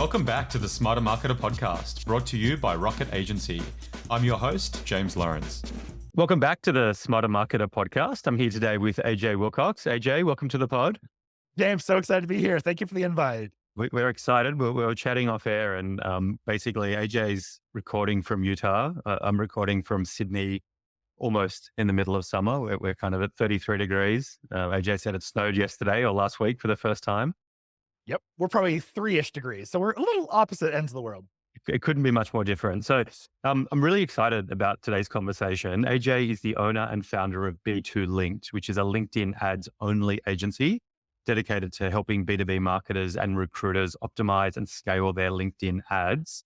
Welcome back to the Smarter Marketer podcast, brought to you by Rocket Agency. I'm your host, James Lawrence. Welcome back to the Smarter Marketer podcast. I'm here today with AJ Wilcox. AJ, welcome to the pod. James, so excited to be here. Thank you for the invite. We're excited. We were chatting off air, and basically AJ's recording from Utah. I'm recording from Sydney, almost in the middle of summer. We're kind of at 33 degrees. AJ said it snowed yesterday or last week for the first time. Yep. We're probably 3-ish degrees. So we're a little opposite ends of the world. It couldn't be much more different. So I'm really excited about today's conversation. AJ is the owner and founder of B2 Linked, which is a LinkedIn ads only agency dedicated to helping B2B marketers and recruiters optimize and scale their LinkedIn ads.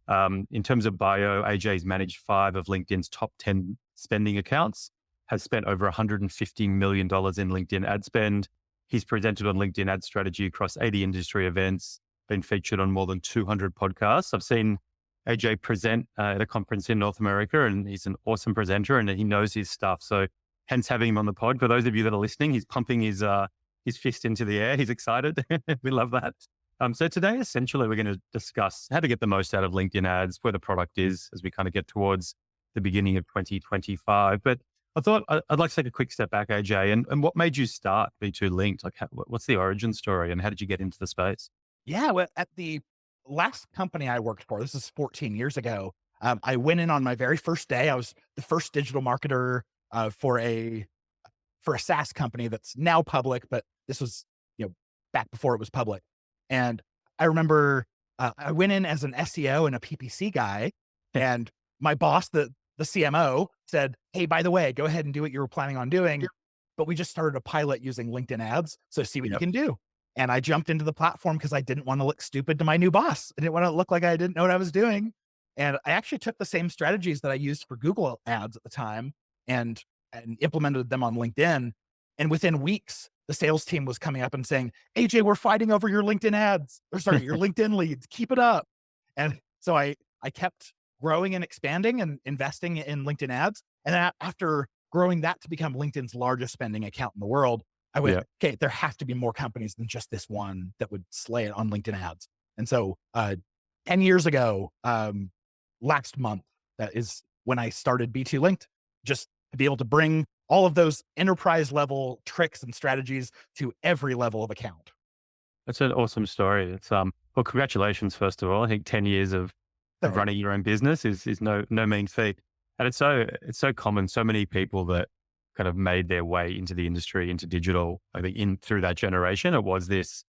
In terms of bio, AJ's managed 5 of LinkedIn's top 10 spending accounts, has spent over $150 million in LinkedIn ad spend. He's presented on LinkedIn ad strategy across 80 industry events, been featured on more than 200 podcasts. I've seen AJ present at a conference in North America, and he's an awesome presenter and he knows his stuff. So hence having him on the pod. For those of you that are listening, he's pumping his fist into the air. He's excited. We love that. So today, essentially, we're going to discuss how to get the most out of LinkedIn ads, where the product is as we kind of get towards the beginning of 2025. But I thought I'd like to take a quick step back, AJ, and what made you start B2 Linked? Like, what's the origin story and how did you get into the space? Yeah. Well, at the last company I worked for, this is 14 years ago, I went in on my very first day. I was the first digital marketer for a SaaS company that's now public, but this was, back before it was public. And I remember I went in as an SEO and a PPC guy, and my boss, the CMO, said, "Hey, by the way, go ahead and do what you were planning on doing, but we just started a pilot using LinkedIn ads, so see what you can do." And I jumped into the platform because I didn't want to look stupid to my new boss. I didn't want to look like I didn't know what I was doing. And I actually took the same strategies that I used for Google ads at the time and implemented them on LinkedIn. And within weeks, the sales team was coming up and saying, "AJ, we're fighting over your LinkedIn ads, or sorry, your LinkedIn leads. Keep it up." And so I kept growing and expanding and investing in LinkedIn ads. And then after growing that to become LinkedIn's largest spending account in the world, I went, okay, there have to be more companies than just this one that would slay it on LinkedIn ads. And so 10 years ago, last month, that is when I started B2 Linked, just to be able to bring all of those enterprise level tricks and strategies to every level of account. That's an awesome story. It's well, congratulations, first of all. I think 10 years of running your own business is no mean feat. And it's so common. So many people that kind of made their way into the industry, into digital, I think through that generation, it was this,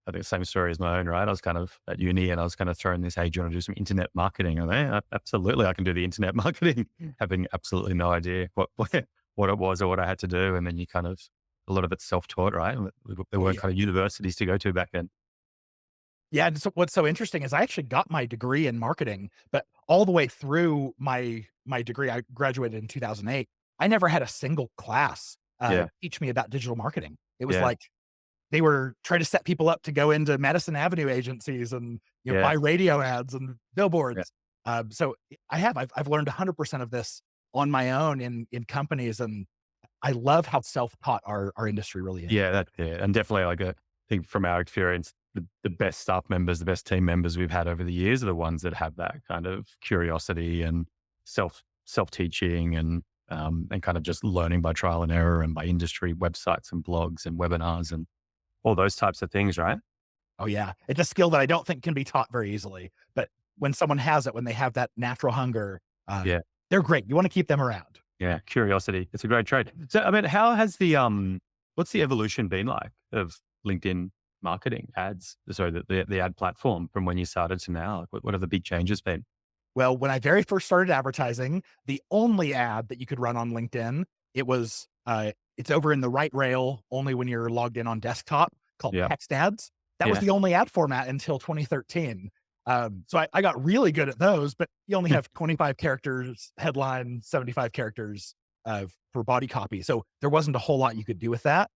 I think the same story as my own, right? I was kind of at uni and I was kind of throwing this, "Hey, do you want to do some internet marketing?" And absolutely, I can do the internet marketing, having absolutely no idea what it was or what I had to do. And then you kind of, a lot of it's self-taught, right? There weren't kind of universities to go to back then. Yeah. And so what's so interesting is I actually got my degree in marketing, but all the way through my degree, I graduated in 2008. I never had a single class teach me about digital marketing. It was like they were trying to set people up to go into Madison Avenue agencies and buy radio ads and billboards. So I've learned 100% of this on my own in companies, and I love how self-taught our industry really is. And definitely, I think from our experience, the best staff members, the best team members we've had over the years are the ones that have that kind of curiosity and self-teaching and kind of just learning by trial and error and by industry websites and blogs and webinars and all those types of things, right? Oh yeah. It's a skill that I don't think can be taught very easily, but when someone has it, when they have that natural hunger, they're great. You want to keep them around. Yeah. Curiosity. It's a great trait. So, I mean, how has what's the evolution been like of LinkedIn marketing ads? So the ad platform from when you started to now, what have the big changes been? Well, when I very first started advertising, the only ad that you could run on LinkedIn, it's over in the right rail only when you're logged in on desktop, called text ads. That was the only ad format until 2013. So I got really good at those, but you only have 25 characters headline, 75 characters for body copy. So there wasn't a whole lot you could do with that.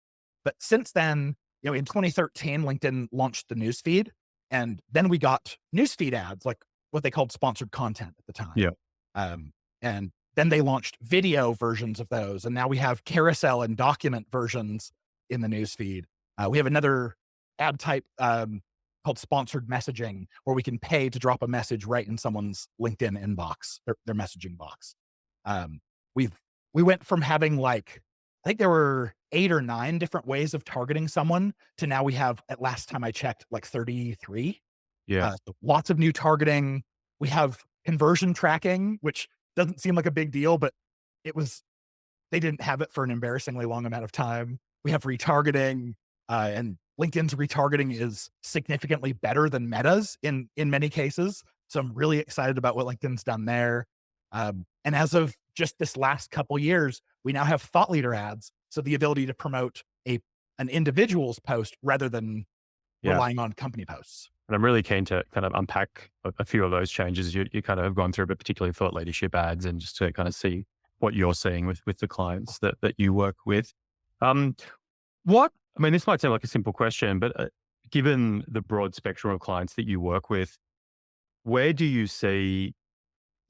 But since then, in 2013, LinkedIn launched the newsfeed, and then we got newsfeed ads, like what they called sponsored content at the time. And then they launched video versions of those. And now we have carousel and document versions in the newsfeed. We have another ad type called sponsored messaging, where we can pay to drop a message right in someone's LinkedIn inbox, their messaging box. Um, we've we went from having like I think there were 8 or 9 different ways of targeting someone to now we have, at last time I checked, like 33. Yeah. So lots of new targeting. We have conversion tracking, which doesn't seem like a big deal, but it was they didn't have it for an embarrassingly long amount of time. We have retargeting, and LinkedIn's retargeting is significantly better than Meta's in many cases. So I'm really excited about what LinkedIn's done there. And as of just this last couple years, we now have thought leader ads. So the ability to promote an individual's post rather than Yeah. relying on company posts. And I'm really keen to kind of unpack a few of those changes you kind of have gone through, but particularly thought leadership ads, and just to kind of see what you're seeing with the clients that you work with. Um, I mean, this might sound like a simple question, but given the broad spectrum of clients that you work with, where do you see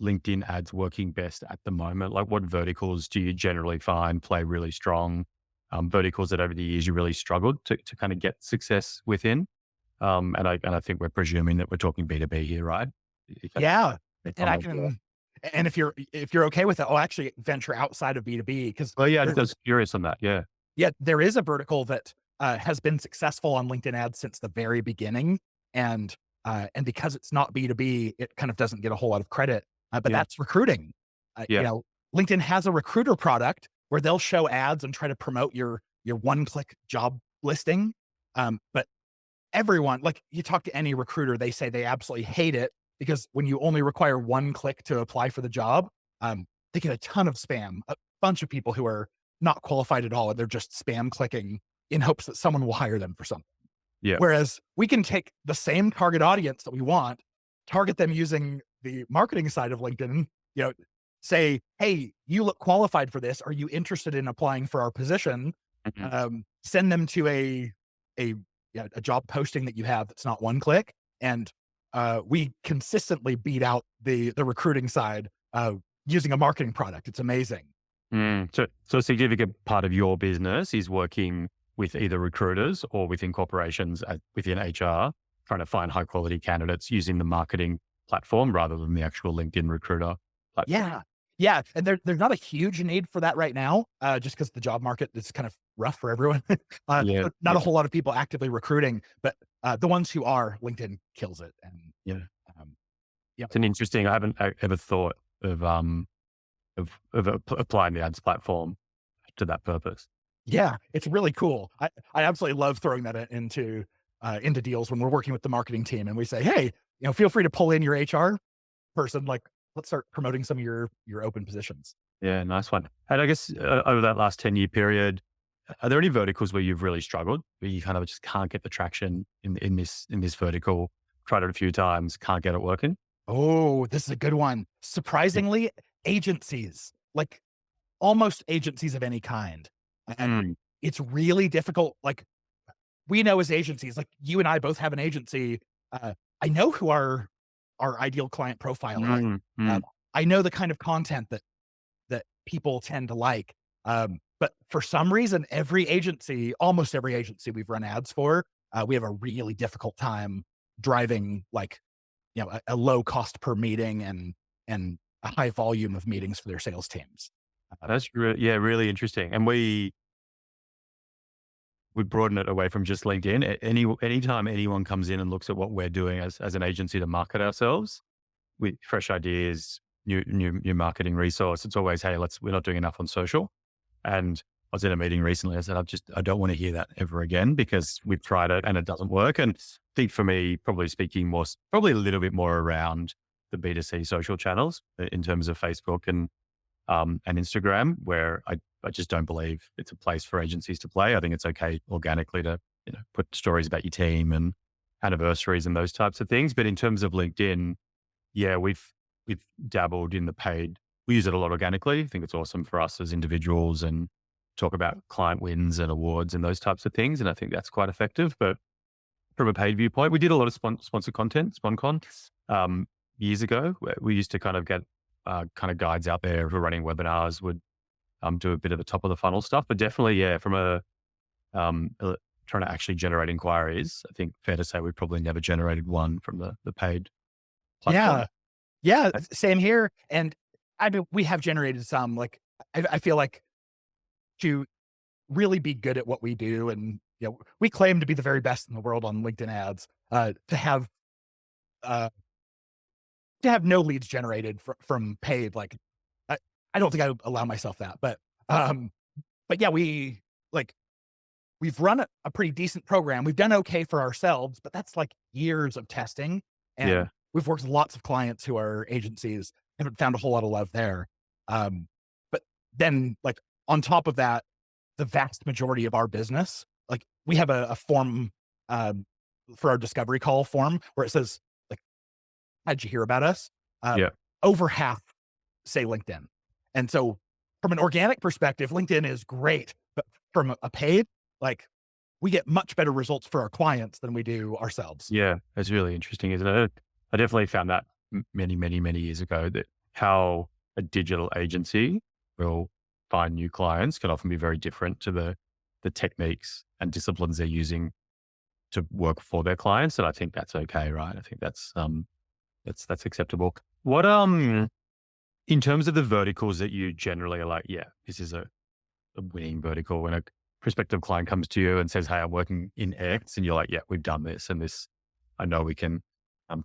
LinkedIn ads working best at the moment? Like, what verticals do you generally find play really strong? Verticals that over the years you really struggled to kind of get success within? And I think we're presuming that we're talking B2B here, right? You kind Yeah, and I of, can and if you're okay with it, I'll actually venture outside of B2B because well, yeah, I there was curious on that. Yeah. yeah, there is a vertical that, has been successful on LinkedIn ads since the very beginning, and because it's not B2B, it kind of doesn't get a whole lot of credit, but Yeah. that's recruiting. Yeah. LinkedIn has a recruiter product where they'll show ads and try to promote your one-click job listing, but everyone like, you talk to any recruiter, they say they absolutely hate it because when you only require one click to apply for the job, they get a ton of spam, a bunch of people who are not qualified at all, and they're just spam clicking in hopes that someone will hire them for something. Yeah. Whereas we can take the same target audience that we want, target them using the marketing side of LinkedIn, you know, say, "Hey, you look qualified for this. Are you interested in applying for our position?" Mhm. Send them to a yeah, a job posting that you have that's not one click, and we consistently beat out the recruiting side using a marketing product. It's amazing. So a significant part of your business is working with either recruiters or within corporations within HR, trying to find high quality candidates using the marketing platform rather than the actual LinkedIn recruiter platform. Yeah. Yeah, and there's not a huge need for that right now, just because the job market is kind of rough for everyone. Yeah. So not Yeah. a whole lot of people actively recruiting, but, the ones who are, LinkedIn kills it, and, Yeah. um, yeah. It's an interesting, I haven't ever thought of applying the ads platform to that purpose. Yeah, it's really cool. I absolutely love throwing that into deals when we're working with the marketing team, and we say, "Hey, feel free to pull in your HR person, like, let's start promoting some of your open positions." Yeah, nice one. And I guess over that last 10-year period, are there any verticals where you've really struggled, where you kind of just can't get the traction in this vertical? Tried it a few times, can't get it working? Oh, this is a good one. Surprisingly, agencies, like, almost agencies of any kind. Mm, It's really difficult, like, we know as agencies, like, you and I both have an agency, I know who our ideal client profile is. mm, Um, mm. I know the kind of content that people tend to like. But for some reason, almost every agency we've run ads for, we have a really difficult time driving like, a low cost per meeting and a high volume of meetings for their sales teams. Um, Yeah, really interesting. And we broaden it away from just LinkedIn. Anytime anyone comes in and looks at what we're doing as an agency to market ourselves with fresh ideas, new marketing resource, it's always, hey, we're not doing enough on social. And I was in a meeting recently. I said, I don't want to hear that ever again because we've tried it and it doesn't work. And I think for me, probably speaking more, probably a little bit more around the B2C social channels in terms of Facebook and Instagram, where I just don't believe it's a place for agencies to play. I think it's okay organically to, put stories about your team and anniversaries and those types of things. But in terms of LinkedIn, yeah, we've dabbled in the paid. We use it a lot organically. I think it's awesome for us as individuals and talk about client wins and awards and those types of things. And I think that's quite effective. But from a paid viewpoint, we did a lot of sponsored content, SponCon, years ago. We used to kind of get kind of guides out there who are running webinars would do a bit of the top of the funnel stuff. But definitely, yeah, from a trying to actually generate inquiries, I think fair to say we've probably never generated one from the paid platform. Yeah. Yeah. Uh, Same here. And I mean, we have generated some, like, I feel like to really be good at what we do, and, we claim to be the very best in the world on LinkedIn ads, uh, to have no leads generated from paid, like, I, I don't think I would allow myself that, um, but yeah, like, we've run a pretty decent program. We've done okay for ourselves, but that's like years of testing. yeah, And we've worked with lots of clients who are agencies, haven't found a whole lot of love there. But then, like, on top of that, the vast majority of our business, like, we have a form, um, for our discovery call form where it says, like, how'd you hear about us? Uh, yeah, Over half say LinkedIn. And so from an organic perspective, LinkedIn is great, but from a paid, like, we get much better results for our clients than we do ourselves. yeah. It's really interesting, isn't it? I definitely found that many, many, many years ago that how a digital agency will find new clients can often be very different to the techniques and disciplines they're using to work for their clients. And I think that's okay, right? I think that's acceptable. What in terms of the verticals that you generally are like, yeah, this is a winning vertical when a prospective client comes to you and says, "Hey, I'm working in X," and you're like, "Yeah, we've done this, and this, I know we can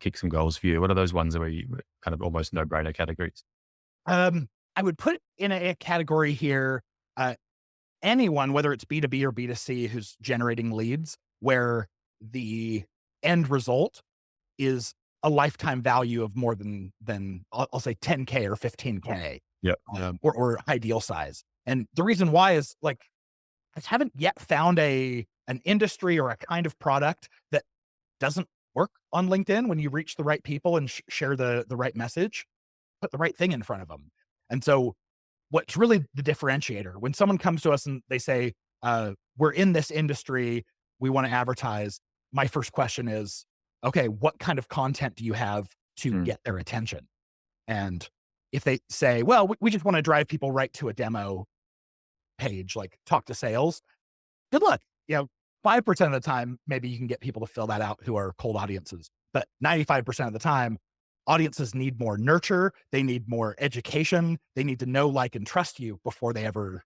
kick some goals for you." What are those ones where you kind of almost no brainer categories? Um, I would put in a category here, uh, anyone, whether it's B2B or B2C, who's generating leads, where the end result is a lifetime value of more than I'll say 10K or 15K, Yeah, or high deal size. And the reason why is, like, I haven't yet found an industry or a kind of product that doesn't work on LinkedIn when you reach the right people and share the right message, put the right thing in front of them. And so what's really the differentiator when someone comes to us and they say, we're in this industry, we want to advertise. My first question is, okay, what kind of content do you have to mm, get their attention? And if they say, well, we just want to drive people right to a demo page, like talk to sales, good luck. 5% of the time, maybe you can get people to fill that out who are cold audiences. But 95% of the time, audiences need more nurture. They need more education. They need to know, like, and trust you before they ever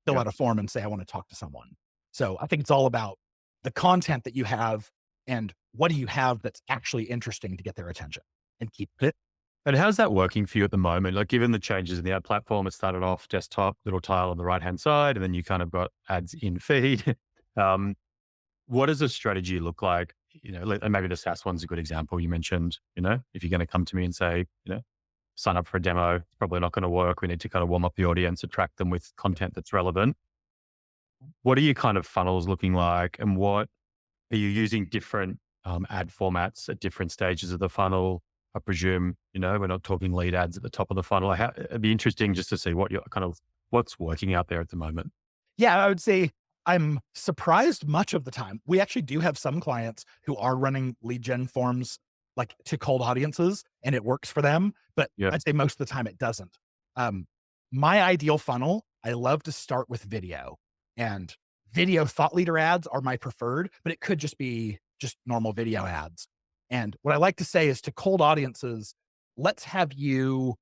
fill yeah, out a form and say, I want to talk to someone. So I think it's all about the content that you have and what do you have that's actually interesting to get their attention and keep yeah. And how's that working for you at the moment? Like, given the changes in the ad platform, it started off desktop, little tile on the right hand side, and then you kind of got ads in feed. um, what does a strategy look like? And maybe the SaaS one's a good example. You mentioned, if you're going to come to me and say, sign up for a demo, it's probably not going to work. We need to kind of warm up the audience, attract them with content that's relevant. What are your kind of funnels looking like? And what are you using different ad formats at different stages of the funnel? I presume, we're not talking lead ads at the top of the funnel. It'd be interesting just to see what's working out there at the moment. Yeah, I would say I'm surprised much of the time. We actually do have some clients who are running lead gen forms, like, to cold audiences, and it works for them, but Yeah. I'd say most of the time it doesn't. Um, my ideal funnel, I love to start with video, and video thought leader ads are my preferred, but it could just be just normal video ads. And what I like to say is to cold audiences, let's have you,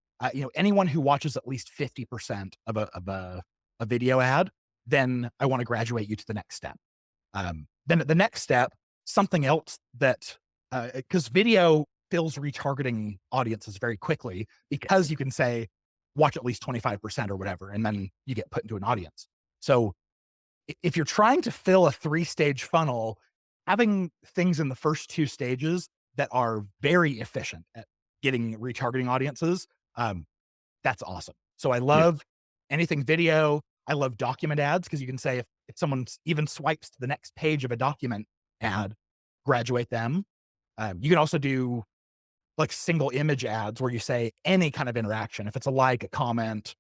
anyone who watches at least 50% of a video ad, then I want to graduate you to the next step. Then at the next step, something else that, because video fills retargeting audiences very quickly, because you can say, watch at least 25% or whatever, and then you get put into an audience. So if you're trying to fill a 3-stage funnel, having things in the first 2 stages that are very efficient at getting retargeting audiences, um, that's awesome. So I Yeah. love anything video. I love document ads because you can say, if someone even swipes to the next page of a document ad, graduate them. You can also do, like, single image ads where you say any kind of interaction. If it's a like, a comment,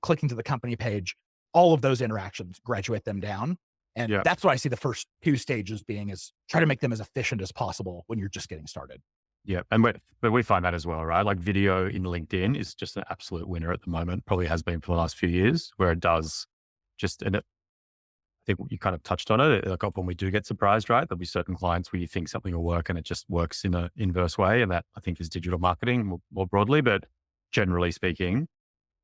clicking to the company page, all of those interactions, graduate them down. And Yeah. that's what I see the first 2 stages being, is try to make them as efficient as possible when you're just getting started. Yeah. But we find that as well, right? Like video in LinkedIn is just an absolute winner at the moment, probably has been for the last few years, where it does just, and I think you kind of touched on it. Like often we do get surprised, right? There'll be certain clients where you think something will work and it just works in an inverse way. And that I think is digital marketing more broadly. But generally speaking,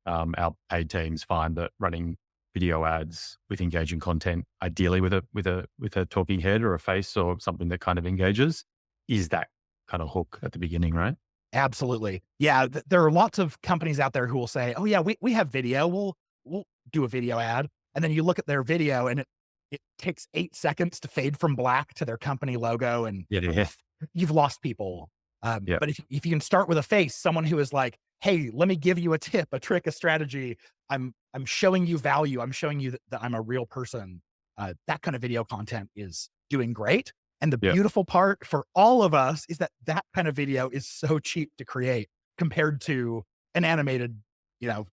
our paid teams find that running video ads with engaging content, ideally with a talking head or a face or something that kind of engages, is that kind of hook at the beginning, right? Absolutely. Yeah, there are lots of companies out there who will say, "Oh yeah, we have video. We'll do a video ad." And then you look at their video and it takes 8 seconds to fade from black to their company logo, and Yeah, yeah, you've lost people. yeah, But if you can start with a face, someone who is like, "Hey, let me give you a tip, a trick, a strategy. I'm showing you value. I'm showing you that I'm a real person." That kind of video content is doing great. And the yeah, beautiful part for all of us is that that kind of video is so cheap to create compared to an animated, you know,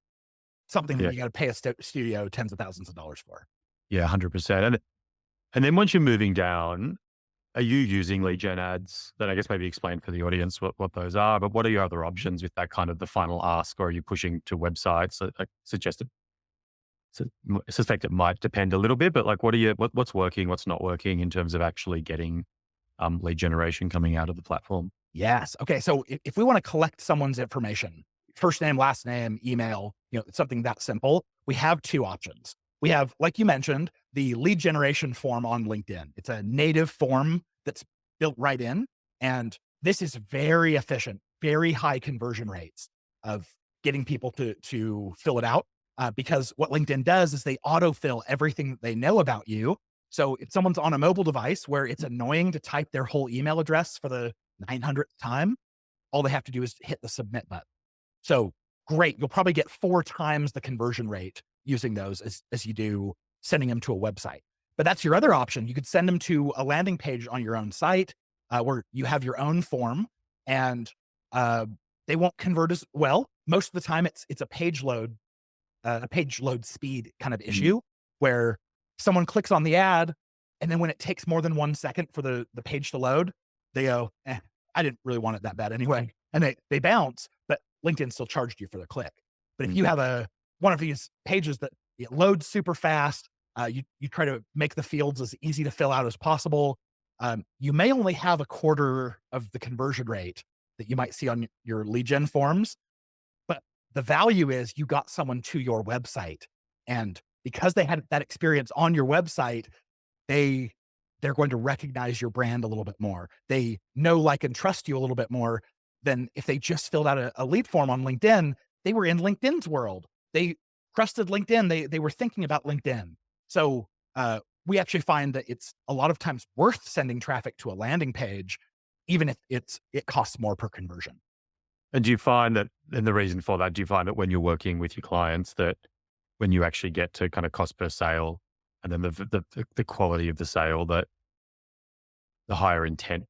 something that yeah, you got to pay a studio tens of thousands of dollars for. yeah, 100%. And then once you're moving down, are you using lead gen ads? Then I guess maybe explain for the audience what those are, but what are your other options with that kind of the final ask, or are you pushing to websites? I suggested, I suspect it might depend a little bit, but like, what's working, what's not working in terms of actually getting lead generation coming out of the platform? Yes. Okay. So if we want to collect someone's information, first name, last name, email, something that simple, we have two options. We have, like you mentioned, the lead generation form on LinkedIn. It's a native form that's built right in. And this is very efficient, very high conversion rates of getting people to fill it out. Because what LinkedIn does is they autofill everything that they know about you. So if someone's on a mobile device where it's annoying to type their whole email address for the 900th time, all they have to do is hit the submit button. So great. You'll probably get 4 times the conversion rate using those as you do sending them to a website. But that's your other option. You could send them to a landing page on your own site where you have your own form, and uh, they won't convert as well. Most of the time, it's a page load speed kind of Mm, issue where someone clicks on the ad, and then when it takes more than 1 second for the page to load, they go, I didn't really want it that bad anyway. And they bounce, but LinkedIn still charged you for the click. But if mm. you have one of these pages that it loads super fast, you try to make the fields as easy to fill out as possible. You may only have a quarter of the conversion rate that you might see on your lead gen forms, but the value is you got someone to your website. And because they had that experience on your website, they they're going to recognize your brand a little bit more. They know, like, and trust you a little bit more than if they just filled out a lead form on LinkedIn. They were in LinkedIn's world. They trusted LinkedIn. They were thinking about LinkedIn. So we actually find that it's a lot of times worth sending traffic to a landing page, even if it costs more per conversion. And do you find that, and the reason for that, do you find that when you're working with your clients that when you actually get to kind of cost per sale and then the quality of the sale, that the higher intent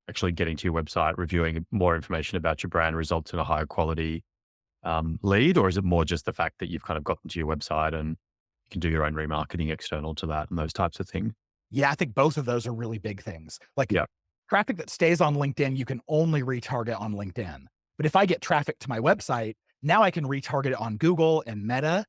actually getting to your website, reviewing more information about your brand results in a higher quality lead? Or is it more just the fact that you've kind of gotten to your website and you can do your own remarketing external to that and those types of things? Yeah, I think both of those are really big things. Like, Yeah. traffic that stays on LinkedIn, you can only retarget on LinkedIn. But if I get traffic to my website, now I can retarget it on Google and Meta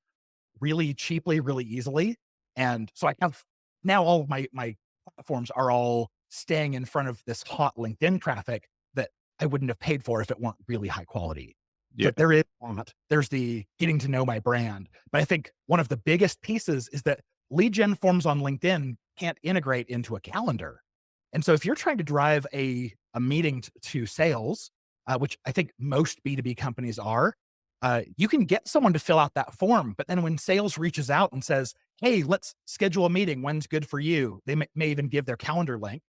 really cheaply, really easily. And so I have now all of my platforms are all staying in front of this hot LinkedIn traffic that I wouldn't have paid for if it weren't really high quality. Yeah. So there is that. There's the getting to know my brand. But I think one of the biggest pieces is that lead gen forms on LinkedIn can't integrate into a calendar. And so if you're trying to drive a meeting to sales, which I think most B2B companies are, you can get someone to fill out that form. But then when sales reaches out and says, "Hey, let's schedule a meeting. When's good for you?" They may even give their calendar link.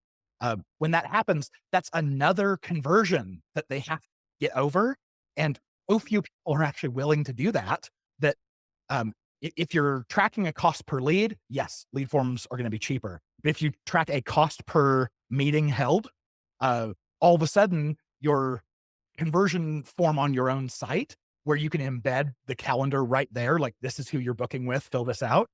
When that happens, that's another conversion that they have to get over. And so few people are actually willing to do that. That um, if you're tracking a cost per lead, yes, lead forms are going to be cheaper. But if you track a cost per meeting held, uh, all of a sudden your conversion form on your own site where you can embed the calendar right there, like, this is who you're booking with, fill this out.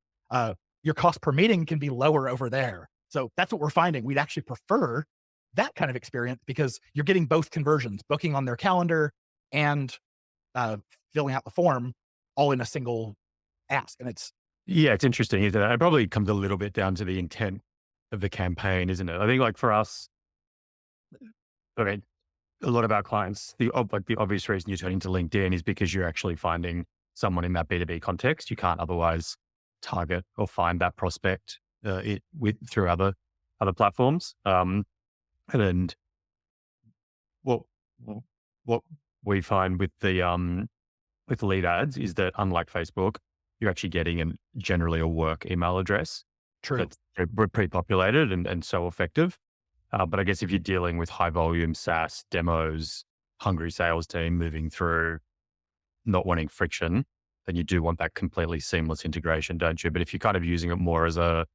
Your cost per meeting can be lower over there. So that's what we're finding. We'd actually prefer that kind of experience because you're getting both conversions, booking on their calendar and uh, filling out the form all in a single ask. And Yeah, it's interesting, isn't it? It probably comes a little bit down to the intent of the campaign, isn't it? I think like for us, I mean, a lot of our clients, like the obvious reason you're turning to LinkedIn is because you're actually finding someone in that B2B context. You can't otherwise target or find that prospect through other platforms. And what what we find with lead ads is that unlike Facebook, you're actually getting generally a work email address True. that's pre-populated and so effective. But I guess if you're dealing with high volume SaaS demos, hungry sales team moving through, not wanting friction, then you do want that completely seamless integration, don't you? But if you're kind of using it more as a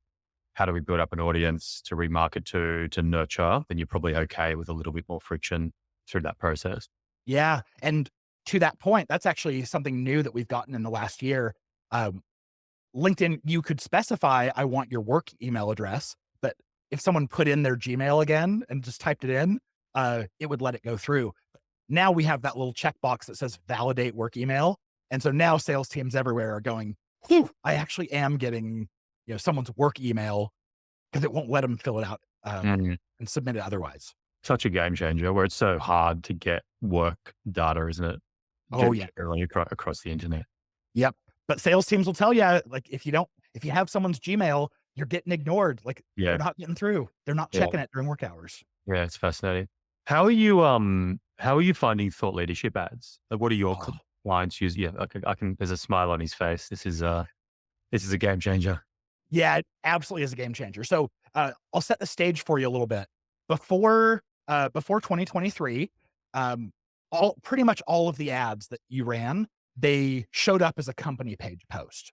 how do we build up an audience to remarket to nurture, then you're probably okay with a little bit more friction through that process. Yeah, and to that point, that's actually something new that we've gotten in the last year. Um, LinkedIn, you could specify, I want your work email address, but if someone put in their Gmail again and just typed it in, it would let it go through. Now we have that little checkbox that says validate work email. And so now sales teams everywhere are going, "Phew, I actually am getting, someone's work email," because it won't let them fill it out Mm. and submit it otherwise. Such a game changer where it's so hard to get work data, isn't it? Oh yeah. Generally across the internet. Yep. But sales teams will tell you, like, if you have someone's Gmail, you're getting ignored. Like, they're Yeah. not getting through. They're not Yeah. checking it during work hours. Yeah. It's fascinating. How are you finding thought leadership ads? Like, what are your Oh, clients use? Yeah. I can, there's a smile on his face. This is a game changer. yeah, it absolutely is a game changer. So, I'll set the stage for you a little bit. Before 2023, um, pretty much all of the ads that you ran, they showed up as a company page post.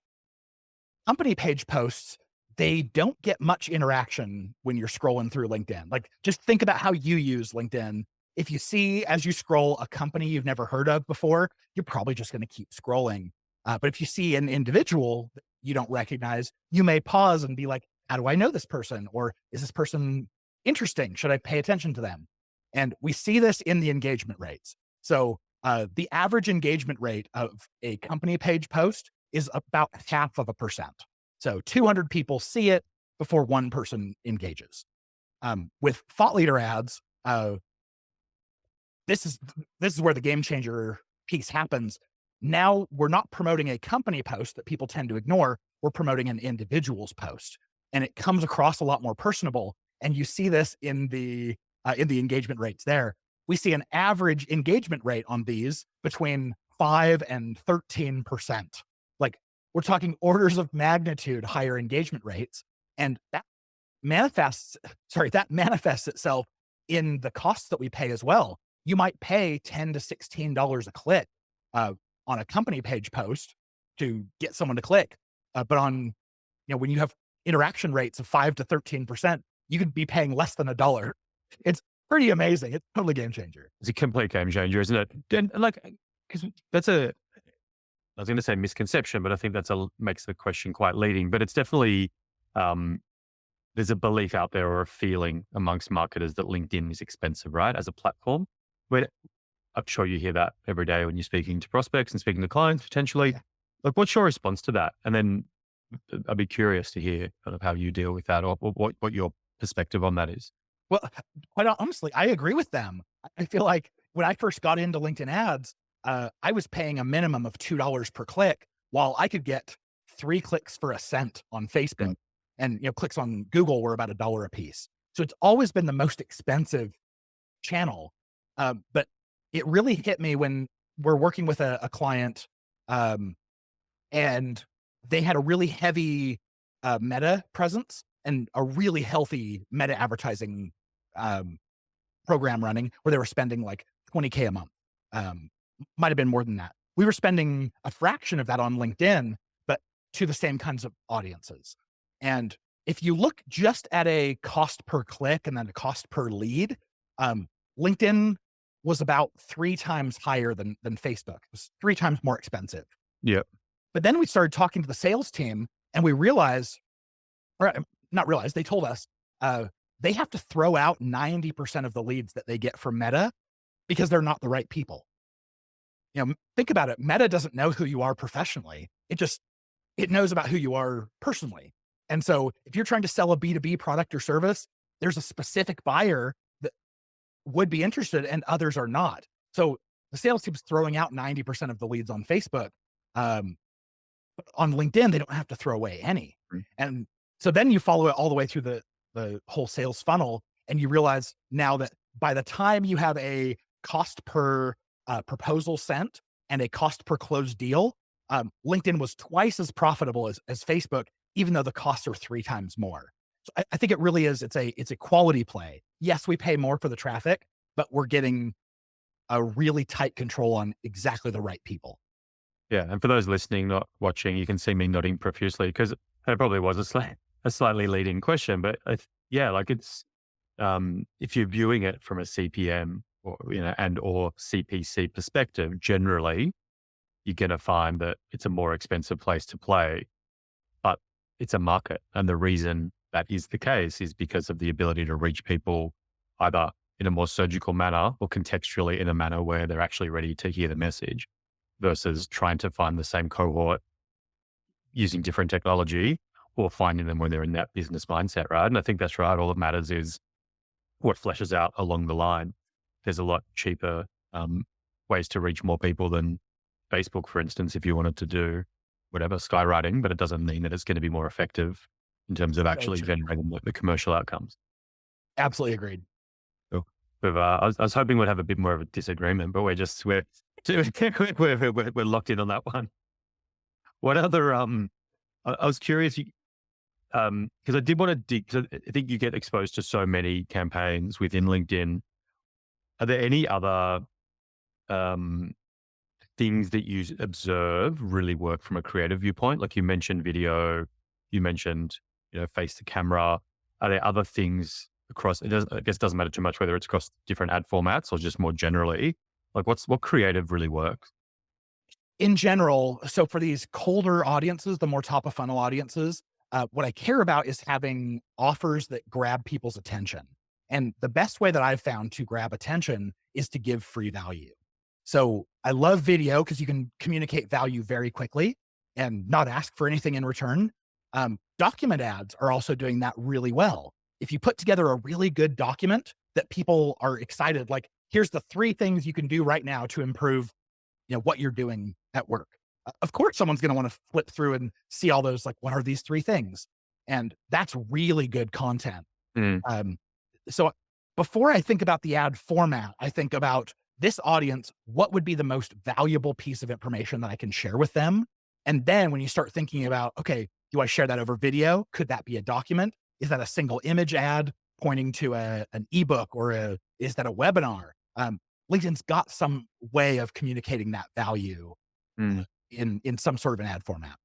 Company page posts, they don't get much interaction when you're scrolling through LinkedIn. Like, just think about how you use LinkedIn. If you see as you scroll a company you've never heard of before, you're probably just going to keep scrolling. But if you see an individual that you don't recognize, you may pause and be like, how do I know this person? Or is this person interesting? Should I pay attention to them? And we see this in the engagement rates. So the average engagement rate of a company page post is about 0.5%. So 200 people see it before one person engages. With thought leader ads, this is this is where the game changer piece happens. Now we're not promoting a company post that people tend to ignore. We're promoting an individual's post, and it comes across a lot more personable. And you see this in the engagement rates. There, we see an average engagement rate on these between 5 and 13%. Like, we're talking orders of magnitude higher engagement rates, and that manifests itself in the costs that we pay as well. You might pay $10 to $16 a click on a company page post to get someone to click, but when you have interaction rates of 5 to 13%, you could be paying less than $1. It's pretty amazing. It's totally game changer. It's a complete game changer, isn't it? And like, because that's I was going to say misconception, but I think makes the question quite leading. But it's definitely there's a belief out there or a feeling amongst marketers that LinkedIn is expensive, right? As a platform. Where I'm sure you hear that every day when you're speaking to prospects and speaking to clients potentially. Yeah. Like, what's your response to that? And then I'd be curious to hear kind of how you deal with that, or what your perspective on that is. Well, quite honestly, I agree with them. I feel like when I first got into LinkedIn ads, I was paying a minimum of $2 per click, while I could get 3 clicks for a cent on Facebook, Mm. and clicks on Google were about $1 a piece. So it's always been the most expensive channel. But it really hit me when we're working with a client, um, and they had a really heavy meta presence and a really healthy meta advertising um, program running, where they were spending like 20K a month. Um, Might have been more than that. We were spending a fraction of that on LinkedIn, but to the same kinds of audiences. And if you look just at a cost per click and then a cost per lead, um, LinkedIn was about 3 times higher than Facebook. It was 3 times more expensive. Yeah. But then we started talking to the sales team, and we realized, or not realized, they told us, uh, they have to throw out 90% of the leads that they get from Meta because they're not the right people. Think about it. Meta doesn't know who you are professionally. It just it knows about who you are personally. And so if you're trying to sell a B2B product or service, there's a specific buyer that would be interested and others are not. So the sales team's throwing out 90% of the leads on Facebook. Um, on LinkedIn, they don't have to throw away any. Mm. And so then you follow it all the way through the whole sales funnel, and you realize now that by the time you have a cost per proposal sent and a cost per closed deal, LinkedIn was twice as profitable as Facebook, even though the costs are 3 times more. So I think it really is. It's a quality play. Yes, we pay more for the traffic, but we're getting a really tight control on exactly the right people. Yeah, and for those listening, not watching, you can see me nodding profusely because it probably was a slightly leading question, but yeah, like it's if you're viewing it from a CPM or and or CPC perspective, generally you're going to find that it's a more expensive place to play, but it's a market, and the reason that is the case is because of the ability to reach people either in a more surgical manner or contextually in a manner where they're actually ready to hear the message versus trying to find the same cohort using different technology or finding them when they're in that business mindset, right? And I think that's right. All that matters is what fleshes out along the line. There's a lot cheaper ways to reach more people than Facebook, for instance, if you wanted to do whatever skywriting, but it doesn't mean that it's going to be more effective in terms of So actually true. generating the commercial outcomes. Absolutely agreed. Cool. I was hoping we'd have a bit more of a disagreement, but we're locked in on that one. What other I was curious, because I did want to dig. 'Cause I think you get exposed to so many campaigns within LinkedIn. Are there any other um, things that you observe really work from a creative viewpoint? Like you mentioned video, you mentioned face to camera. Are there other things across? I guess it doesn't matter too much whether it's across different ad formats or just more generally. Like what creative really works? In general, so for these colder audiences, the more top of funnel audiences, what I care about is having offers that grab people's attention. And the best way that I've found to grab attention is to give free value. So I love video because you can communicate value very quickly and not ask for anything in return. Document ads are also doing that really well. If you put together a really good document that people are excited, like, here's the 3 things you can do right now to improve what you're doing at work. Of course, someone's going to want to flip through and see all those, like, what are these 3 things? And that's really good content. Mm, Um, so before I think about the ad format, I think about this audience, what would be the most valuable piece of information that I can share with them? And then when you start thinking about, okay, do I share that over video? Could that be a document? Is that a single image ad pointing to an ebook or is that a webinar? LinkedIn's got some way of communicating that value mm. in some sort of an ad format.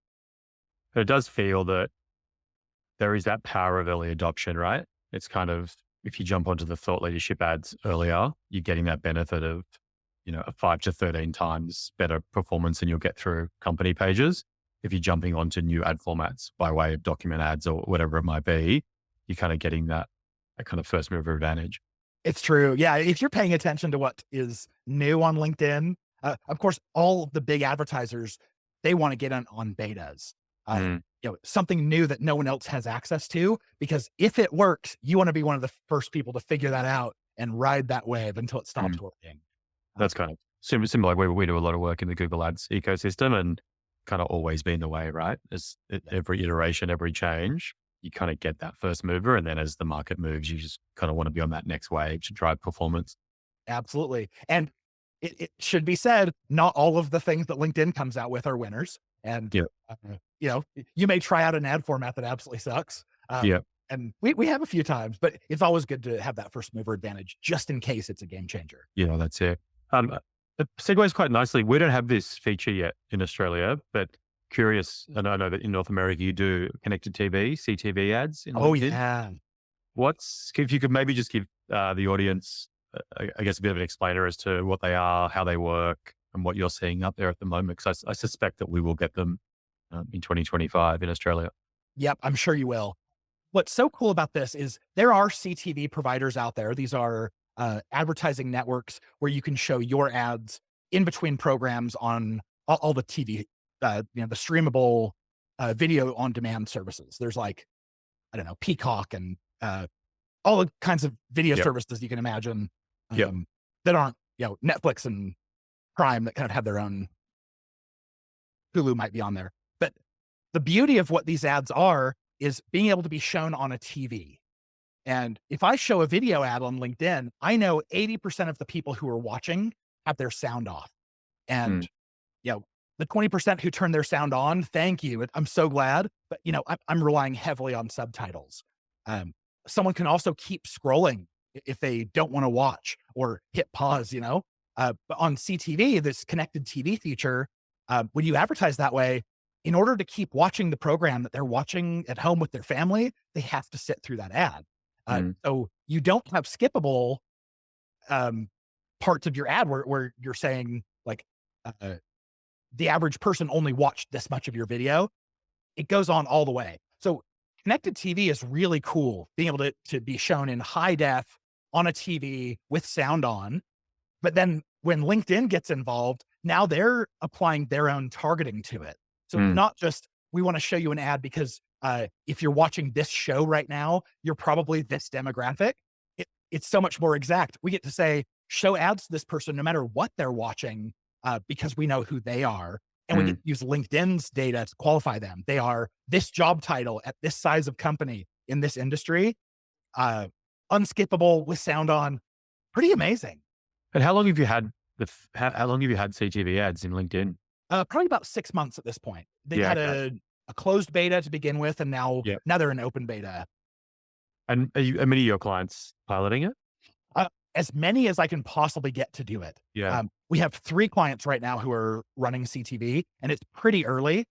But it does feel that there is that power of early adoption, right? It's kind of, if you jump onto the thought leadership ads earlier, you're getting that benefit of, a 5 to 13 times better performance than you'll get through company pages. If you're jumping onto new ad formats by way of document ads or whatever it might be, you're kind of getting that kind of first mover advantage. It's true. Yeah, if you're paying attention to what is new on LinkedIn, of course, all of the big advertisers, they wanna get on betas. Mm, Something new that no one else has access to, because if it works, you wanna be one of the first people to figure that out and ride that wave until it mm. stops working. That's kind of similar. Like we do a lot of work in the Google Ads ecosystem and kind of always been the way, right? Every iteration, every change, you kind of get that first mover. And then as the market moves, you just kind of want to be on that next wave to drive performance. Absolutely. And it should be said, not all of the things that LinkedIn comes out with are winners. And, Yeah. uh, you may try out an ad format that absolutely sucks. Yeah. And we have a few times, but it's always good to have that first mover advantage just in case it's a game changer. Yeah. That's it. It segues quite nicely. We don't have this feature yet in Australia, but curious. And I know that in North America, you do connected TV, CTV ads in Oh, LinkedIn. yeah. If you could maybe just give the audience, I guess, a bit of an explainer as to what they are, how they work, and what you're seeing up there at the moment, because I suspect that we will get them in 2025 in Australia. Yep, I'm sure you will. What's so cool about this is there are CTV providers out there. These are advertising networks where you can show your ads in between programs on all the TV, the streamable video on demand services. There's like, I don't know, Peacock and all the kinds of video Yep. services you can imagine, Yep. that aren't, Netflix and Prime, that kind of have their own. Hulu might be on there. But the beauty of what these ads are is being able to be shown on a TV. And if I show a video ad on LinkedIn, I know 80% of the people who are watching have their sound off. Mm, And, you know, the 20% who turn their sound on, thank you. I'm so glad. But, I'm relying heavily on subtitles. Um, Someone can also keep scrolling if they don't want to watch or hit pause. But on CTV, this connected TV feature, when you advertise that way, in order to keep watching the program that they're watching at home with their family, they have to sit through that ad. mm, So you don't have skippable um, parts of your ad where you're saying like, the average person only watched this much of your video. It goes on all the way. So connected TV is really cool, being able to be shown in high def on a TV with sound on. But then when LinkedIn gets involved, now they're applying their own targeting to it. So it's mm, not just, we want to show you an ad because if you're watching this show right now, you're probably this demographic. It's so much more exact. We get to say, show ads to this person no matter what they're watching, because we know who they are. And we get mm. to use LinkedIn's data to qualify them. They are this job title at this size of company in this industry, uh, unskippable with sound on. Pretty amazing. And how long have you had how long have you had CTV ads in LinkedIn? Probably about 6 months at this point. They Yeah. had Okay. a closed beta to begin with, and now Yep. now they're in open beta. And are many of your clients piloting it? Uh, as many as I can possibly get to do it. Yeah. We have 3 clients right now who are running CTV, and it's pretty early.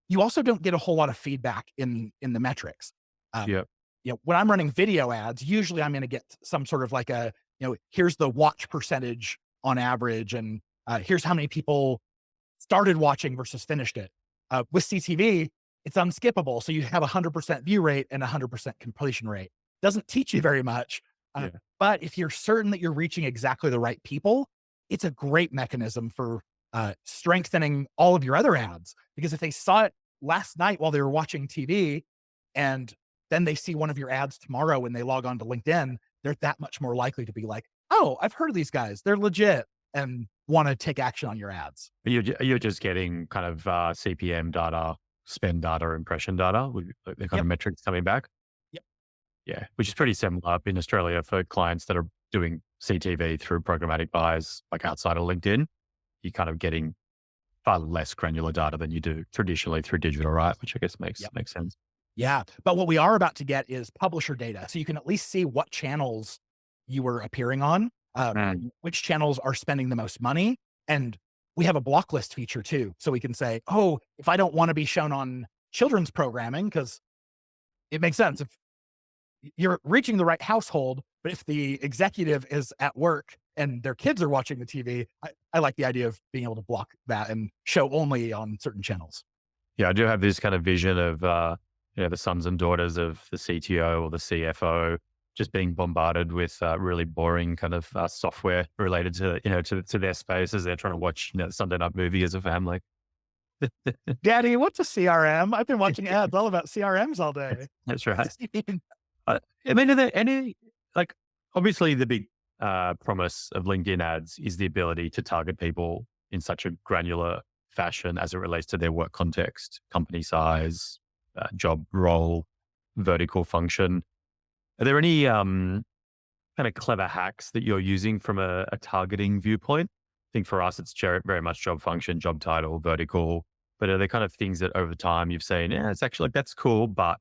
You also don't get a whole lot of feedback in the metrics. Um, Yep. when I'm running video ads, usually I'm gonna get some sort of like here's the watch percentage on average, and here's how many people started watching versus finished it. With CTV, it's unskippable. So you have 100% view rate and 100% completion rate. Doesn't teach you very much. Uh, Yeah. but if you're certain that you're reaching exactly the right people, it's a great mechanism for strengthening all of your other ads. Because if they saw it last night while they were watching TV, and then they see one of your ads tomorrow when they log on to LinkedIn, they're that much more likely to be like, oh, I've heard of these guys. They're legit, and want to take action on your ads. You're just getting kind of CPM data, spend data, impression data with the kind Yep. of metrics coming back. Yep. Yeah, which is pretty similar in Australia for clients that are doing CTV through programmatic buys, like outside of LinkedIn. You're kind of getting far less granular data than you do traditionally through digital, right? Which I guess makes Yep. makes sense. Yeah. But what we are about to get is publisher data. So you can at least see what channels you were appearing on, Mm. which channels are spending the most money. And we have a block list feature too. So we can say, oh, if I don't want to be shown on children's programming, because it makes sense. If you're reaching the right household, but if the executive is at work and their kids are watching the TV, I like the idea of being able to block that and show only on certain channels. Yeah, I do have this kind of vision of the sons and daughters of the CTO or the CFO just being bombarded with really boring kind of software related to to their space as they're trying to watch the Sunday night movie as a family. Daddy, what's a CRM? I've been watching ads all about CRMs all day. That's right. I mean, are there any like obviously the big promise of LinkedIn ads is the ability to target people in such a granular fashion as it relates to their work context, company size, job role, vertical function. Are there any kind of clever hacks that you're using from a targeting viewpoint? I think for us, it's very much job function, job title, vertical. But are there kind of things that over time you've seen, yeah, it's actually like that's cool, but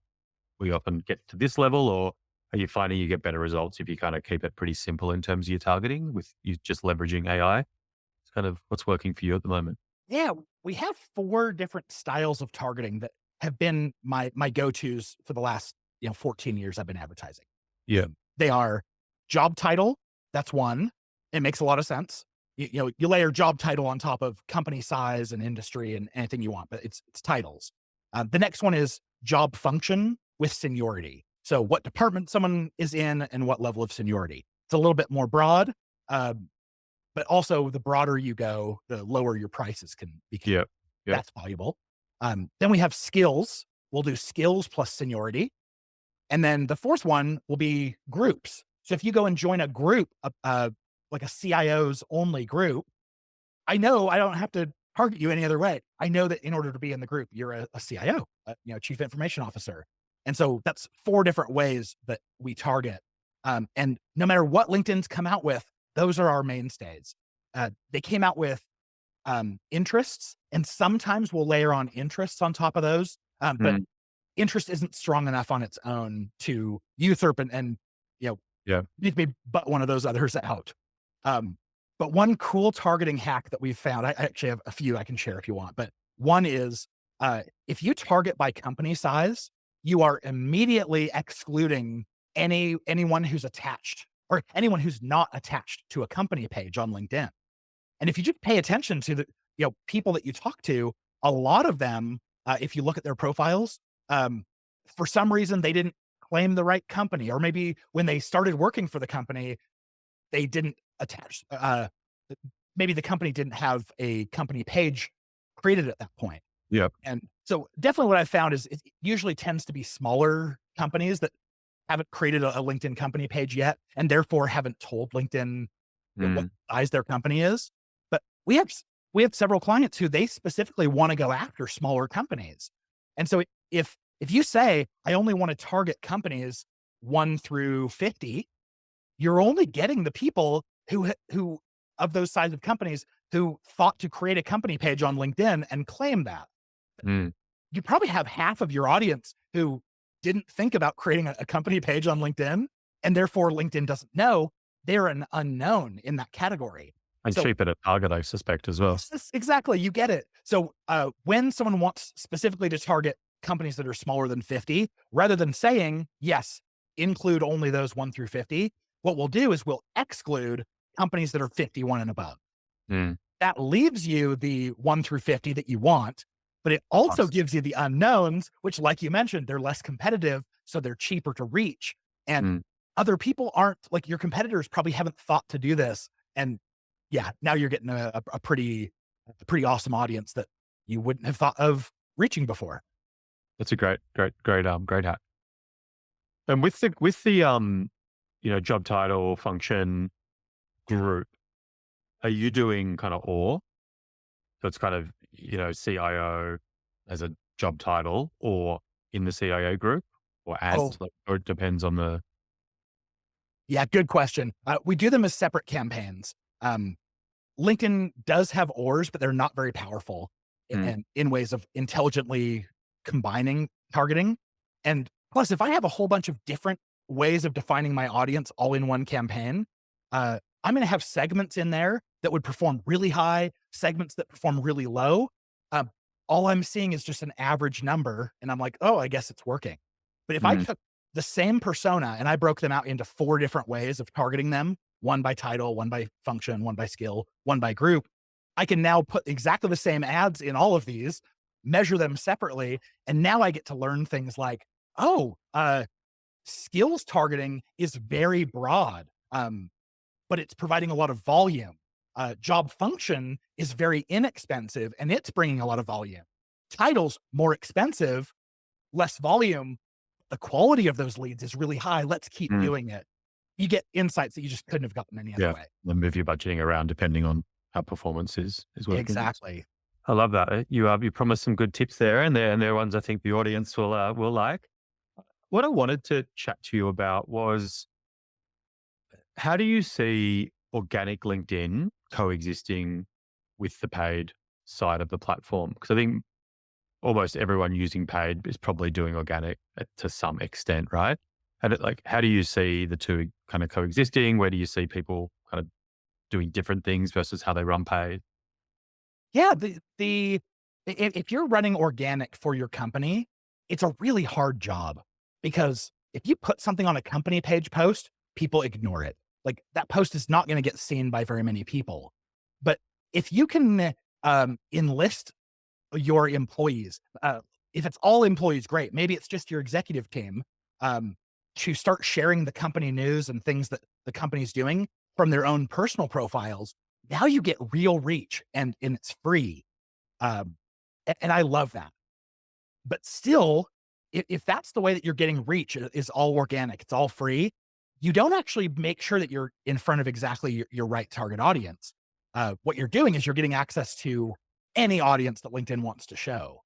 we often get to this level, or are you finding you get better results if you kind of keep it pretty simple in terms of your targeting with you just leveraging AI? It's kind of what's working for you at the moment. Yeah, we have 4 different styles of targeting that have been my go-tos for the last, 14 years I've been advertising. Yeah. They are job title, that's one. It makes a lot of sense. You layer job title on top of company size and industry and anything you want, but it's titles. The next one is job function with seniority. So what department someone is in and what level of seniority. It's a little bit more broad, but also the broader you go, the lower your prices can become. Yeah. Yeah. That's valuable. Then we have skills. We'll do skills plus seniority. And then the fourth one will be groups. So if you go and join a group, like a CIO's only group, I know I don't have to target you any other way. I know that in order to be in the group, you're a CIO, chief information officer. And so that's four different ways that we target. And no matter what LinkedIn's come out with, those are our mainstays. They came out with interests, and sometimes we'll layer on interests on top of those. But Mm, interest isn't strong enough on its own to usurp and you know yeah. need to be but one of those others out. Um, but one cool targeting hack that we've found, I actually have a few I can share if you want, but one is if you target by company size, you are immediately excluding anyone who's attached or anyone who's not attached to a company page on LinkedIn. And if you just pay attention to the people that you talk to, a lot of them, if you look at their profiles, um, for some reason they didn't claim the right company, or maybe when they started working for the company, they didn't attach. Maybe the company didn't have a company page created at that point. Yep. And so, definitely, what I found is it usually tends to be smaller companies that haven't created a LinkedIn company page yet, and therefore haven't told LinkedIn what Mm, size their company is. But we have several clients who they specifically want to go after smaller companies. And so if you say, I only want to target companies 1 through 50, you're only getting the people who of those size of companies who thought to create a company page on LinkedIn and claim that. mm. You probably have half of your audience who didn't think about creating a company page on LinkedIn, and therefore LinkedIn doesn't know they're an unknown in that category. And So cheaper to target, I suspect, as well. exactly, you get it. So when someone wants specifically to target companies that are smaller than 50, rather than saying, yes, include only those 1 through 50, what we'll do is we'll exclude companies that are 51 and above. Mm, That leaves you the 1 through 50 that you want, but it also nice. gives you the unknowns, which, like you mentioned, they're less competitive, so they're cheaper to reach. And Mm. other people aren't like your competitors probably haven't thought to do this. And yeah, now you're getting a pretty awesome audience that you wouldn't have thought of reaching before. That's a great hack. And with the job title, function, group, are you doing kind of or? So it's kind of, CIO as a job title or in the CIO group or Oh, as, like, or it depends on the. yeah, good question. We do them as separate campaigns. Um, LinkedIn does have ORs, but they're not very powerful Mm, and in ways of intelligently combining targeting. And plus, if I have a whole bunch of different ways of defining my audience all in one campaign, I'm going to have segments in there that would perform really high, segments that perform really low. Um, all I'm seeing is just an average number, and I'm like, oh, I guess it's working. But if I mm, took the same persona and I broke them out into four different ways of targeting them, one by title, one by function, one by skill, one by group, I can now put exactly the same ads in all of these, measure them separately, and now I get to learn things like, oh, skills targeting is very broad, but it's providing a lot of volume. Job function is very inexpensive and it's bringing a lot of volume. Titles more expensive, less volume. The quality of those leads is really high. Let's keep mm. doing it. You get insights that you just couldn't have gotten any other Yeah. way. Then move your budgeting around depending on how performance is working. Exactly. I love that. You promised some good tips there, and they're ones I think the audience will like. What I wanted to chat to you about was, how do you see organic LinkedIn coexisting with the paid side of the platform? Because I think almost everyone using paid is probably doing organic to some extent, right? And how do you see the two kind of coexisting? Where do you see people kind of doing different things versus how they run paid? Yeah, if you're running organic for your company, it's a really hard job because if you put something on a company page post, people ignore it. Like that post is not going to get seen by very many people. But if you can enlist your employees, if it's all employees, great. Maybe it's just your executive team um, to start sharing the company news and things that the company's doing from their own personal profiles. Now you get real reach and it's free. Um, and I love that. But still, if that's the way that you're getting reach is all organic, it's all free, you don't actually make sure that you're in front of exactly your right target audience. What you're doing is you're getting access to any audience that LinkedIn wants to show.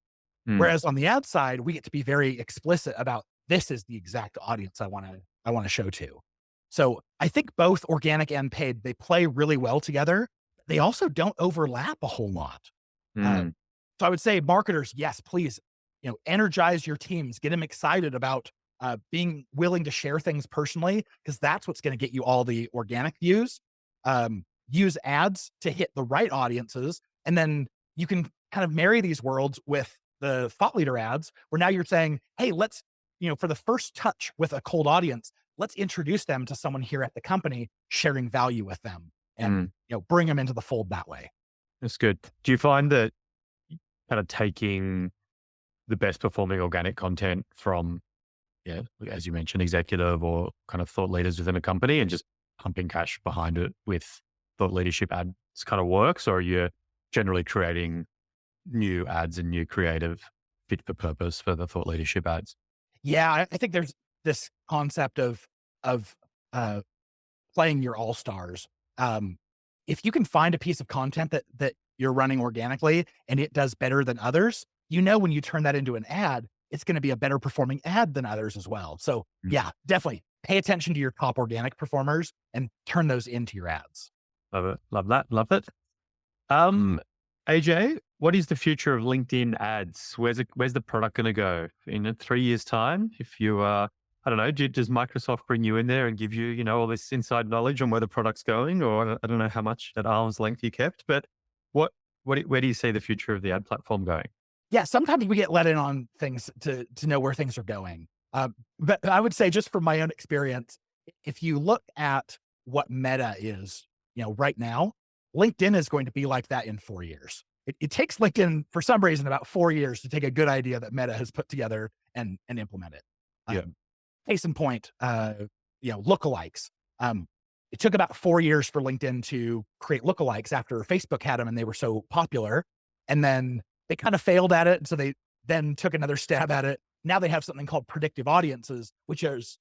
Mm, Whereas on the ad side, we get to be very explicit about this is the exact audience I want to show to. So I think both organic and paid, they play really well together. They also don't overlap a whole lot. Uh, mm, so I would say marketers, yes, please, energize your teams, get them excited about being willing to share things personally, because that's what's going to get you all the organic views. Use ads to hit the right audiences, and then you can kind of marry these worlds with the thought leader ads, where now you're saying, hey, let's, for the first touch with a cold audience, let's introduce them to someone here at the company, sharing value with them, and mm. bring them into the fold that way. That's good. Do you find that kind of taking the best performing organic content from, yeah, as you mentioned, executive or kind of thought leaders within a company and just pumping cash behind it with thought leadership ads kind of works, or are you generally creating new ads and new creative fit for purpose for the thought leadership ads? Yeah, I think there's this concept of uh, playing your all stars. Um, if you can find a piece of content that you're running organically and it does better than others, when you turn that into an ad, it's going to be a better performing ad than others as well. So Mm, yeah, definitely pay attention to your top organic performers and turn those into your ads. love it. Love that. Love it. Um, AJ, what is the future of LinkedIn ads? Where's the product going to go in 3 years' time? If you, I don't know, does Microsoft bring you in there and give you, all this inside knowledge on where the product's going? Or I don't know how much at arm's length you kept, but what, where do you see the future of the ad platform going? Yeah, sometimes we get let in on things to know where things are going. But I would say, just from my own experience, if you look at what Meta is, right now, LinkedIn is going to be like that in 4 years. It takes LinkedIn for some reason about 4 years to take a good idea that Meta has put together and implement it. Yeah. Case in point, lookalikes. It took about 4 years for LinkedIn to create lookalikes after Facebook had them and they were so popular. And then they kind of failed at it. So they then took another stab at it. Now they have something called predictive audiences, which is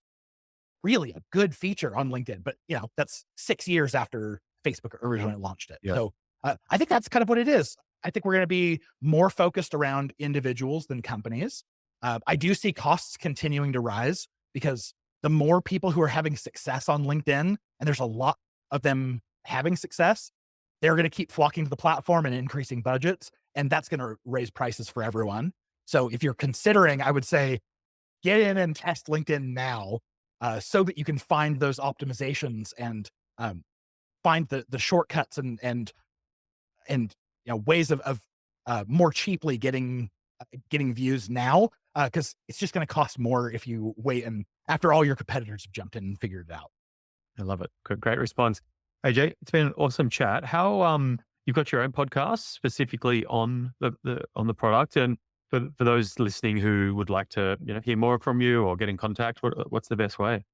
really a good feature on LinkedIn. But, that's 6 years after Facebook originally launched it. Yeah. So I think that's kind of what it is. I think we're going to be more focused around individuals than companies. I do see costs continuing to rise, because the more people who are having success on LinkedIn, and there's a lot of them having success, they're going to keep flocking to the platform and increasing budgets. And that's going to raise prices for everyone. So if you're considering, I would say get in and test LinkedIn now, so that you can find those optimizations and find the shortcuts and ways of more cheaply getting views now, because it's just going to cost more if you wait and after all your competitors have jumped in and figured it out. I love it. Great response. AJ, it's been an awesome chat. How, you've got your own podcast specifically on on the product, and for those listening who would like to, hear more from you or get in contact, what's the best way?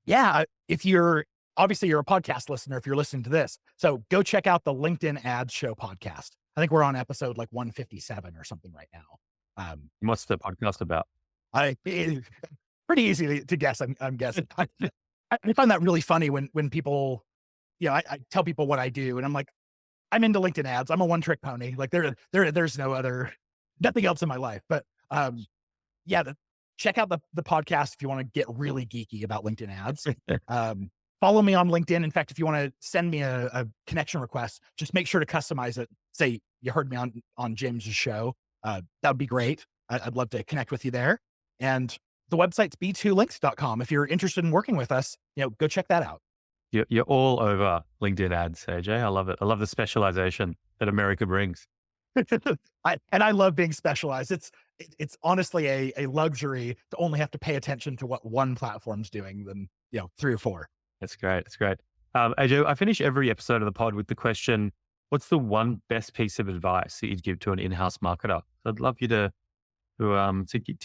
Yeah, if you're obviously you're a podcast listener if you're listening to this, so go check out the LinkedIn Ads Show podcast. I think we're on episode like 157 or something right now. What's the podcast about? I pretty easy to guess. I'm guessing. I find that really funny when people, I tell people what I do, and I'm like, I'm into LinkedIn ads. I'm a one trick pony. Like there's nothing else in my life. But yeah, check out the podcast if you want to get really geeky about LinkedIn ads. Um, Follow me on LinkedIn. In fact, if you want to send me a connection request, just make sure to customize it. Say you heard me on James's show. That would be great. I'd love to connect with you there. And the website's b2links.com. If you're interested in working with us, go check that out. You're all over LinkedIn ads, AJ. I love it. I love the specialization that America brings. I love being specialized. It's honestly a luxury to only have to pay attention to what one platform's doing than, three or four. That's great. That's great. AJ, I finish every episode of the pod with the question, what's the one best piece of advice that you'd give to an in-house marketer? I'd love you to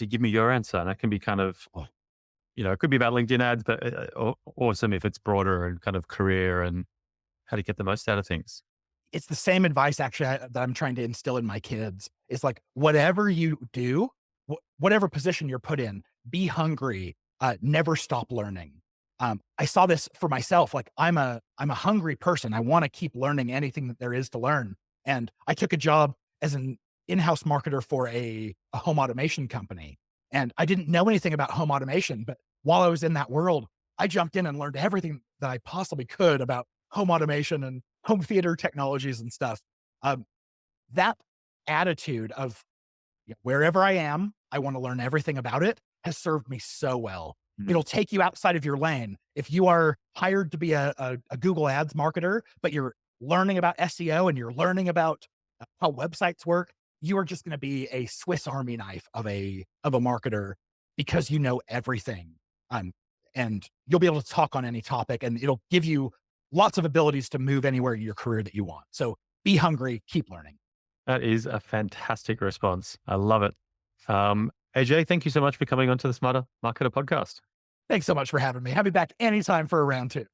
give me your answer. And that can be kind of, it could be about LinkedIn ads, but awesome if it's broader and kind of career and how to get the most out of things. It's the same advice actually that I'm trying to instill in my kids. It's like, whatever you do, whatever position you're put in, be hungry, never stop learning. I saw this for myself. Like I'm a hungry person. I want to keep learning anything that there is to learn. And I took a job as an in-house marketer for a home automation company. And I didn't know anything about home automation, but while I was in that world, I jumped in and learned everything that I possibly could about home automation and home theater technologies and stuff. Um, that attitude of wherever I am, I want to learn everything about it has served me so well. Mm. It'll take you outside of your lane. If you are hired to be a Google Ads marketer, but you're learning about SEO and you're learning about how websites work, you are just going to be a Swiss Army knife of a marketer because you know everything. Um, and you'll be able to talk on any topic, and it'll give you lots of abilities to move anywhere in your career that you want. So be hungry, keep learning. That is a fantastic response. I love it. AJ, thank you so much for coming onto the Smarter Marketer podcast. Thanks so much for having me. Have me back anytime for a round two.